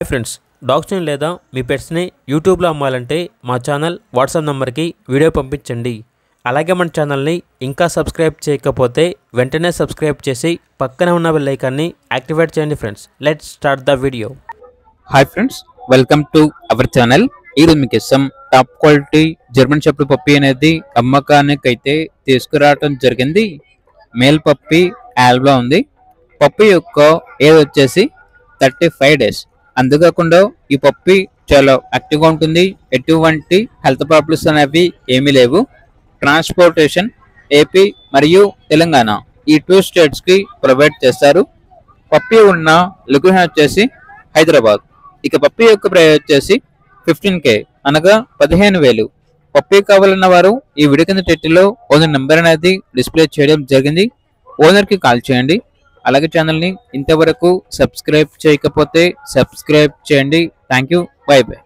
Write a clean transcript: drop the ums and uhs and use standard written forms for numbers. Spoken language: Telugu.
ఫ్రెండ్స్, డాగ్స్ని లేదా మీ పెట్స్ని యూట్యూబ్లో అమ్మాలంటే మా ఛానల్ వాట్సాప్ నెంబర్కి వీడియో పంపించండి. అలాగే మన ఛానల్ని ఇంకా సబ్స్క్రైబ్ చేయకపోతే వెంటనే సబ్స్క్రైబ్ చేసి పక్కనే ఉన్న బెల్ ఐకాన్ని యాక్టివేట్ చేయండి. Friends, let's start the video. Hi friends, welcome to our channel. ఈరోజు మీకు ఇష్టం top quality German shepherd puppy అనేది అమ్మకానికి అయితే తీసుకురావడం జరిగింది. మేల్ పప్పీ ఆల్బా ఉంది. పప్పీ యొక్క ఏజ్ వచ్చేసి 35 days. అంతేకాకుండా ఈ పప్పీ చాలా యాక్టివ్గా ఉంటుంది. ఎటువంటి హెల్త్ ప్రాబ్లమ్స్ అనేవి ఏమీ లేవు. ట్రాన్స్పోర్టేషన్ ఏపీ మరియు తెలంగాణ ఈ 2 స్టేట్స్కి ప్రొవైడ్ చేస్తారు. పప్పీ ఉన్న లొకేషన్ వచ్చేసి హైదరాబాద్. ఇక పప్పీ యొక్క ప్రైస్ వచ్చేసి 15K అనగా 15,000. పప్పీ కావాలన్న వారు ఈ వీడియో కింద టైటిల్లో ఓనర్ నెంబర్ అనేది డిస్ప్లే చేయడం జరిగింది. ఓనర్కి కాల్ చేయండి. అలాగే ఛానల్ని ఇంతవరకు సబ్స్క్రైబ్ చేయకపోతే సబ్స్క్రైబ్ చేయండి. Thank you. By by.